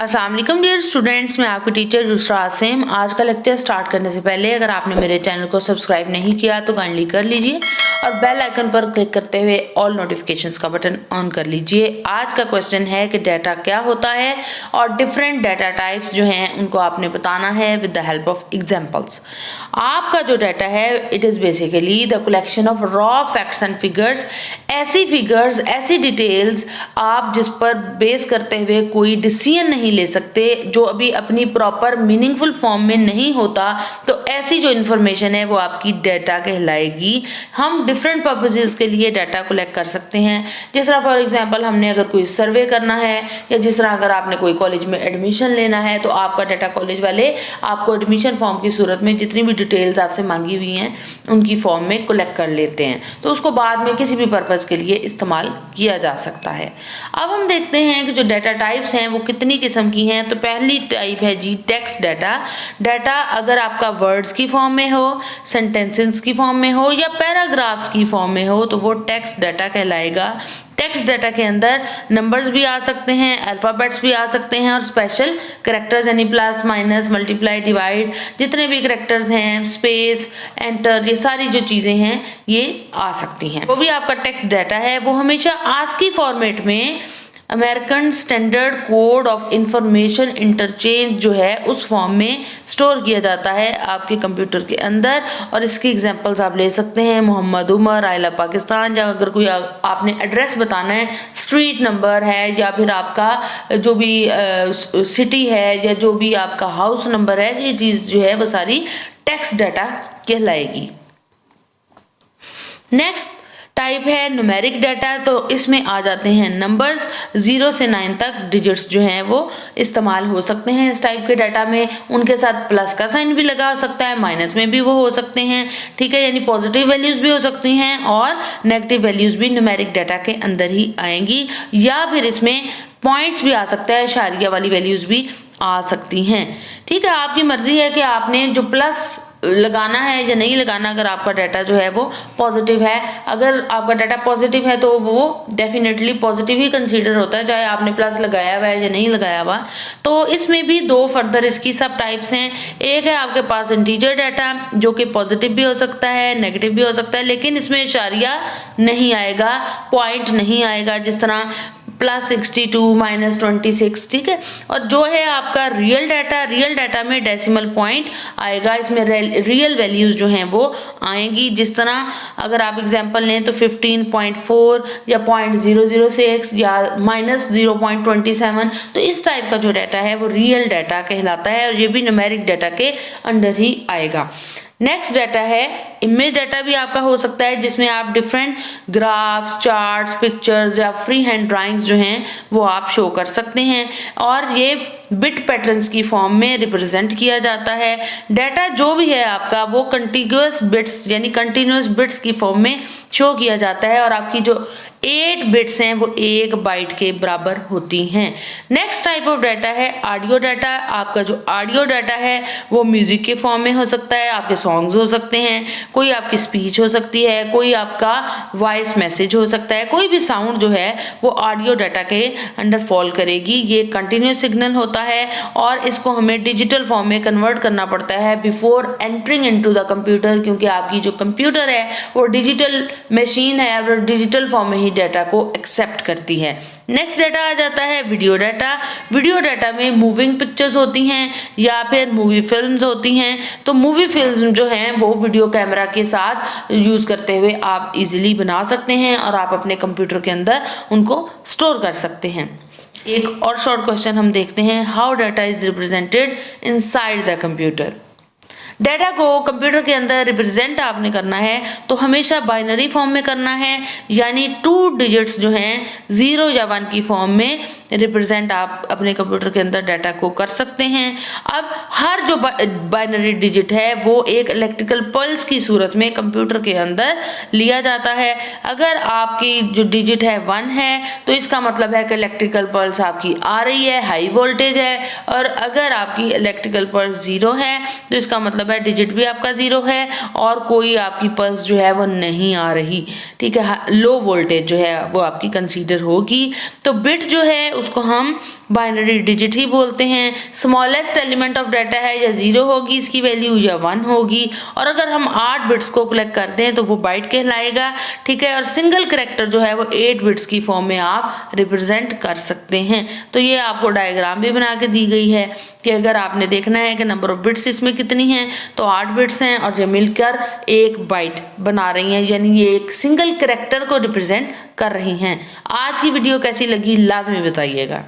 अस्सलाम वालेकुम dear students, मैं आपकी टीचर युसरा आसिम। आज का लेक्चर स्टार्ट करने से पहले अगर आपने मेरे चैनल को सब्सक्राइब नहीं किया तो काइंडली कर लीजिए और बेल आइकन पर क्लिक करते हुए ऑल नोटिफिकेशंस का बटन ऑन कर लीजिए। आज का क्वेश्चन है कि डाटा क्या होता है और डिफरेंट डाटा टाइप्स जो हैं उनको आपने बताना है with the help of examples. आपका जो डाटा है it is basically the collection of raw facts and figures, ऐसी फिगर्स, ऐसी डिटेल्स आप जिस पर बेस करते हुए कोई डिसीजन नहीं ले सकते, जो अभी अपनी प्रॉपर मीनिंगफुल फॉर्म में नहीं होता, तो ऐसी जो इन्फॉर्मेशन है वो आपकी डाटा कहलाएगी। हम डिफरेंट पर्पसेस के लिए डाटा कलेक्ट कर सकते हैं। जिस तरह फॉर एग्जांपल हमने अगर कोई सर्वे करना है या जिस तरह अगर आपने कोई कॉलेज में एडमिशन लेना है तो आपका डाटा कॉलेज वाले आपको एडमिशन फॉर्म की सूरत में जितनी भी डिटेल्स आपसे मांगी हुई हैं उनकी फॉर्म में कलेक्ट कर लेते हैं, तो उसको बाद में किसी भी पर्पज़ के लिए इस्तेमाल किया जा सकता है। अब हम देखते हैं कि जो डाटा टाइप्स हैं वो कितनी किस्म की हैं। तो पहली टाइप है जी टेक्स्ट डाटा। डाटा अगर आपका वर्ड्स की फॉर्म में हो, सेंटेंसेस की फॉर्म में हो या पैराग्राफ्स की फॉर्म में हो तो वो टेक्स्ट डाटा कहलाएगा। टेक्स्ट डाटा के अंदर नंबर्स भी आ सकते हैं, अल्फ़ाबेट्स भी आ सकते हैं और स्पेशल करेक्टर्स यानी प्लस, माइनस, मल्टीप्लाई, डिवाइड, जितने भी करेक्टर्स हैं, स्पेस, एंटर, ये सारी जो चीज़ें हैं ये आ सकती हैं। वो भी आपका टेक्स्ट डाटा है, वो हमेशा आस्की फॉर्मेट में American standard code of information interchange जो है उस फॉर्म में स्टोर किया जाता है आपके कंप्यूटर के अंदर। और इसकी एग्जांपल्स आप ले सकते हैं मोहम्मद उमर, आइला पाकिस्तान, या अगर कोई आपने एड्रेस बताना है, स्ट्रीट नंबर है या फिर आपका जो भी सिटी है या जो भी आपका हाउस नंबर है, ये चीज़ जो है वो सारी टेक्स्ट डाटा कहलाएगी। नेक्स्ट टाइप है न्यूमेरिक डाटा। तो इसमें आ जाते हैं नंबर्स, 0 से 9 तक डिजिट्स जो हैं वो इस्तेमाल हो सकते हैं इस टाइप के डाटा में। उनके साथ प्लस का साइन भी लगा हो सकता है, माइनस में भी वो हो सकते हैं, ठीक है, यानी पॉजिटिव वैल्यूज़ भी हो सकती हैं और नेगेटिव वैल्यूज़ भी न्यूमेरिक डाटा के अंदर ही आएंगी, या फिर इसमें पॉइंट्स भी आ सकता है, इशारिया वाली वैल्यूज़ भी आ सकती हैं, ठीक है। आपकी मर्जी है कि आपने जो प्लस लगाना है या नहीं लगाना। अगर आपका डाटा जो है वो पॉजिटिव है, अगर आपका डाटा पॉजिटिव है तो वो डेफिनेटली पॉजिटिव ही कंसीडर होता है, चाहे आपने प्लस लगाया हुआ है या नहीं लगाया हुआ। तो इसमें भी दो फर्दर इसकी सब टाइप्स हैं। एक है आपके पास इंटीजर डाटा जो कि पॉजिटिव भी हो सकता है, नेगेटिव भी हो सकता है, लेकिन इसमें इशारिया नहीं आएगा, पॉइंट नहीं आएगा, जिस तरह +62 -26, ठीक है। और जो है आपका रियल डाटा में डेसिमल पॉइंट आएगा, इसमें रियल वैल्यूज़ जो हैं वो आएंगी। जिस तरह अगर आप एग्जांपल लें तो 15.4 या 0.006 या -0.27, तो इस टाइप का जो डाटा है वो रियल डाटा कहलाता है और ये भी न्यूमेरिक डाटा के अंडर ही आएगा। नेक्स्ट डाटा है इमेज डाटा, भी आपका हो सकता है जिसमें आप डिफरेंट ग्राफ्स, चार्ट्स, पिक्चर्स या फ्री हैंड ड्राइंग्स जो हैं वो आप शो कर सकते हैं और ये बिट पैटर्न्स की फॉर्म में रिप्रेजेंट किया जाता है। डाटा जो भी है आपका वो कंटिन्यूअस बिट्स यानी कंटिन्यूअस बिट्स की फॉर्म में शो किया जाता है और आपकी जो 8 बिट्स हैं वो 1 बाइट के बराबर होती हैं। नेक्स्ट टाइप ऑफ डाटा है ऑडियो डाटा। आपका जो ऑडियो डाटा है वो म्यूजिक के फॉर्म में हो सकता है, आपके सॉन्ग्स हो सकते हैं, कोई आपकी स्पीच हो सकती है, कोई आपका वॉइस मैसेज हो सकता है, कोई भी साउंड जो है वो ऑडियो डाटा के अंडर फॉल करेगी। ये कंटिन्यूस सिग्नल होता है और इसको हमें डिजिटल फॉर्म में कन्वर्ट करना पड़ता है before entering into the computer, क्योंकि आपकी जो कंप्यूटर है वो डिजिटल मशीन है और डिजिटल फॉर्म में ही डाटा को एक्सेप्ट करती है। नेक्स्ट डाटा आ जाता है वीडियो डाटा। वीडियो डाटा में मूविंग पिक्चर्स होती हैं या फिर मूवी फिल्म्स होती हैं। तो मूवी फिल्म जो हैं वो वीडियो कैमरा के साथ यूज़ करते हुए आप इजीली बना सकते हैं और आप अपने कंप्यूटर के अंदर उनको स्टोर कर सकते हैं। एक और शॉर्ट क्वेश्चन हम देखते हैं, how data is represented inside the computer. Data को कंप्यूटर के अंदर रिप्रेजेंट आपने करना है तो हमेशा बाइनरी फॉर्म में करना है, यानी 2 डिजिट्स जो हैं 0 या 1 की फॉर्म में रिप्रेजेंट आप अपने कंप्यूटर के अंदर डाटा को कर सकते हैं। अब हर जो बाइनरी डिजिट है वो एक इलेक्ट्रिकल पल्स की सूरत में कंप्यूटर के अंदर लिया जाता है। अगर आपकी जो डिजिट है 1 है तो इसका मतलब है कि इलेक्ट्रिकल पल्स आपकी आ रही है, हाई वोल्टेज है, और अगर आपकी इलेक्ट्रिकल पल्स 0 है तो इसका मतलब है डिजिट भी आपका 0 है और कोई आपकी पल्स जो है वो नहीं आ रही, ठीक है, लो वोल्टेज जो है वो आपकी कंसीडर होगी। तो बिट जो है उसको हम बाइनरी डिजिट ही बोलते हैं। स्मॉलेस्ट एलिमेंट ऑफ डाटा है या 0 होगी इसकी वैल्यू या 1 होगी, और अगर हम 8 बिट्स को कलेक्ट करते हैं तो वो बाइट कहलाएगा, ठीक है। और सिंगल कैरेक्टर जो है वो 8 बिट्स की फॉर्म में आप रिप्रेजेंट कर सकते हैं। तो ये आपको डायग्राम भी बना के दी गई है कि अगर आपने देखना है कि नंबर ऑफ बिट्स इसमें कितनी हैं तो 8 बिट्स हैं और ये मिलकर एक बाइट बना रही हैं, यानी ये एक सिंगल कैरेक्टर को रिप्रेजेंट कर रही हैं। आज की वीडियो कैसी लगी लाजमी बताइएगा।